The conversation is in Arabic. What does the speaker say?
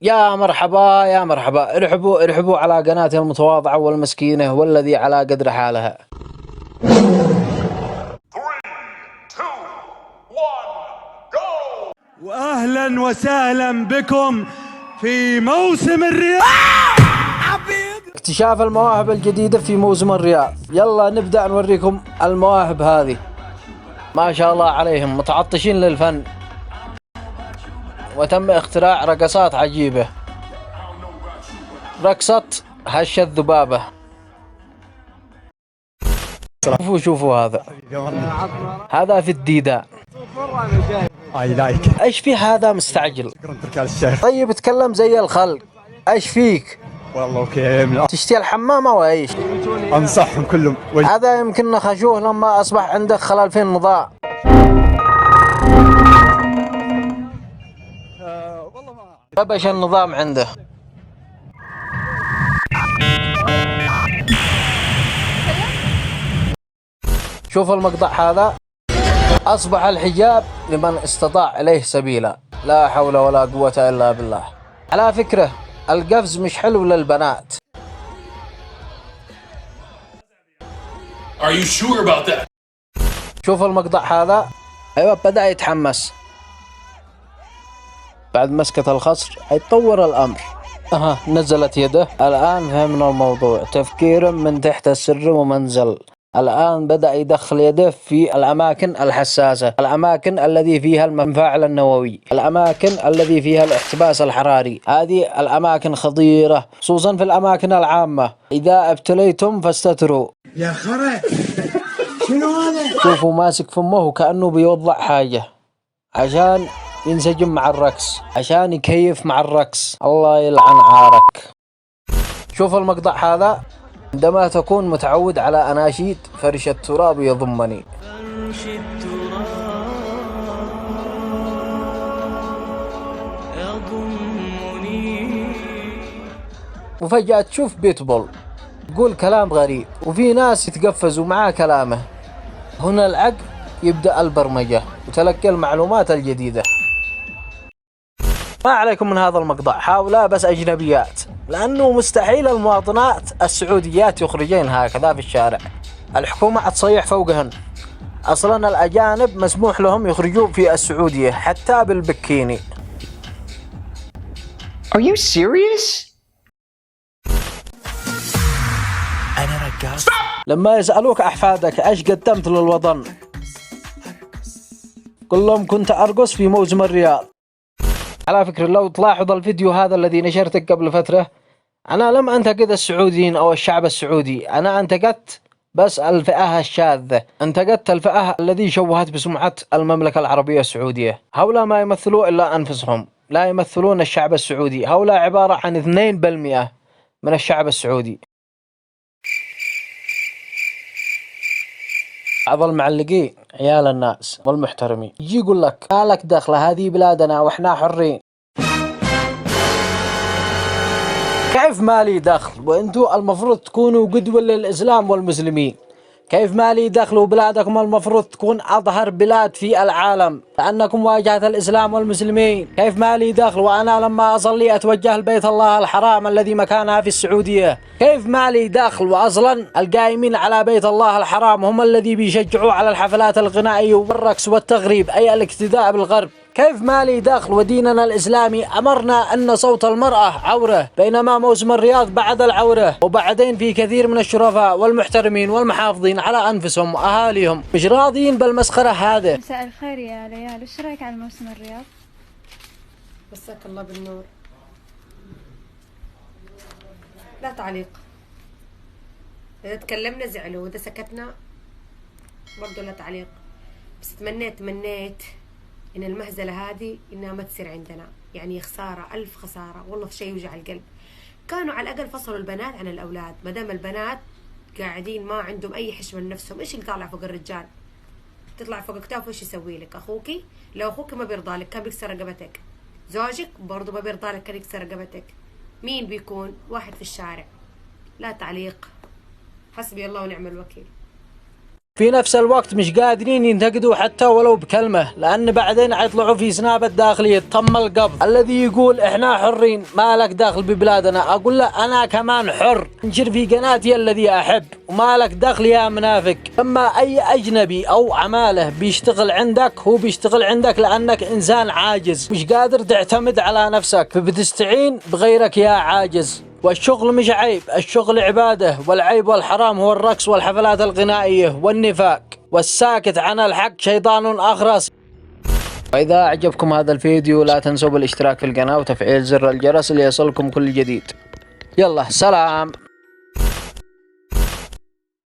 يا مرحبا يا مرحبا، ارحبوا ارحبوا على قناتي المتواضعة والمسكينة والذي على قدر حالها. 3 2 1 go. واهلا وسهلا بكم في موسم الرياض. اكتشاف المواهب الجديدة في موسم الرياض. يلا نبدأ نوريكم المواهب هذه، ما شاء الله عليهم متعطشين للفن، وتم اختراع رقصات عجيبة. رقصة هش الذبابة. شوفوا هذا في الديدان. ايش في هذا مستعجل؟ طيب اتكلم زي الخلق، ايش فيك؟ والله اوكي، تشتي الحمام او ايش؟ انصحهم كلهم. هذا يمكن نخشوه لما اصبح عندك خلل في النظام. ربش النظام عنده. شوف المقطع هذا، أصبح الحجاب لمن استطاع إليه سبيلا. لا حول ولا قوة إلا بالله. على فكرة القفز مش حلو للبنات. Are you sure about that? شوف المقطع هذا، أيوة بدأ يتحمس بعد مسكة الخصر، هيتطور الأمر. نزلت يده. الآن فهمنا الموضوع، تفكير من تحت السر ومنزل. الآن بدأ يدخل يده في الأماكن الحساسة، الأماكن الذي فيها المفاعل النووي، الأماكن الذي فيها الاحتباس الحراري. هذه الأماكن خطيرة، خصوصا في الأماكن العامة. إذا ابتليتم فاستتروا. يا خرا شنو هذا؟ شوفوا ماسك فمه كأنه بيوضع حاجة عشان ينسجم مع الرقص، عشان يكيف مع الرقص. الله يلعن عارك. شوف المقطع هذا، عندما تكون متعود على أناشيد فرش التراب يضمني. وفجأة تشوف بيتبول يقول كلام غريب، وفي ناس يتقفزوا معاه كلامه. هنا العقل يبدأ البرمجة وتلقي المعلومات الجديدة. ما عليكم من هذا المقطع، حاولوا بس أجنبيات، لأنه مستحيل المواطنات السعوديات يخرجين هكذا في الشارع. الحكومة هتصيح فوقهن. أصلا الأجانب مسموح لهم يخرجوا في السعودية حتى بالبكيني. Are you serious? لما يسألوك أحفادك إيش قدمت للوطن، قل لهم كنت أرقص في موسم الرياض. على فكرة لو تلاحظ الفيديو هذا الذي نشرته قبل فترة، أنا لم أنتقد السعوديين أو الشعب السعودي، أنا انتقدت بس الفئة الشاذة، انتقدت الفئة الذي شوهت بسمعة المملكة العربية السعودية. هؤلاء ما يمثلوا إلا أنفسهم، لا يمثلون الشعب السعودي. هؤلاء عبارة عن 2% من الشعب السعودي. بعض المعلقين عيال الناس والمحترمين يجي يقول لك ما لك دخل، هذه بلادنا واحنا حرين. كيف مالي دخل وانتوا المفروض تكونوا قدوة للإسلام والمسلمين؟ كيف مالي دخل وبلادكم المفروض تكون أظهر بلاد في العالم لأنكم واجهة الإسلام والمسلمين؟ كيف مالي دخل وأنا لما أصلي أتوجه لبيت الله الحرام الذي مكانها في السعودية؟ كيف مالي دخل وأصلا القائمين على بيت الله الحرام هم الذي بيشجعوا على الحفلات الغنائية والرقص والتغريب، أي الاقتداء بالغرب؟ كيف مالي دخل وديننا الإسلامي أمرنا أن صوت المرأة عورة، بينما موسم الرياض بعد العورة؟ وبعدين في كثير من الشرفاء والمحترمين والمحافظين على أنفسهم وأهاليهم مش راضيين بالمسخرة هذا. مساء الخير يا ليال، ايش رايك على موسم الرياض؟ مساك الله بالنور. لا تعليق. إذا تكلمنا زعلوا وإذا سكتنا برضو لا تعليق. بس تمنيت إن المهزلة هذه إنها ما تصير عندنا، يعني خسارة ألف خسارة والله، في شيء يوجع القلب. كانوا على الأقل فصلوا البنات عن الأولاد، ما دام البنات قاعدين ما عندهم أي حشمة لنفسهم. إيش اللي طالع فوق الرجال؟ تطلع فوق كتافه إيش يسوي لك؟ أخوكي لو أخوك ما بيرضى لك كان بيكسر رقبتك، زوجك برضو ما بيرضى لك كان يكسر رقبتك. مين بيكون؟ واحد في الشارع. لا تعليق. حسبي الله ونعم الوكيل. في نفس الوقت مش قادرين ينتقدوا حتى ولو بكلمة، لأن بعدين حيطلعوا في سناب الداخلية تم القبض الذي يقول إحنا حرين ما لك دخل ببلادنا. أقول له أنا كمان حر انشر في قناتي الذي أحب وما لك دخل يا منافق. أما أي أجنبي أو عماله بيشتغل عندك هو بيشتغل عندك لأنك إنسان عاجز مش قادر تعتمد على نفسك فبتستعين بغيرك يا عاجز. والشغل مش عيب، الشغل عبادة، والعيب والحرام هو الرقص والحفلات الغنائية والنفاق، والساكت عن الحق شيطان أخرس. وإذا أعجبكم هذا الفيديو لا تنسوا بالاشتراك في القناة وتفعيل زر الجرس ليصلكم كل جديد. يلا سلام.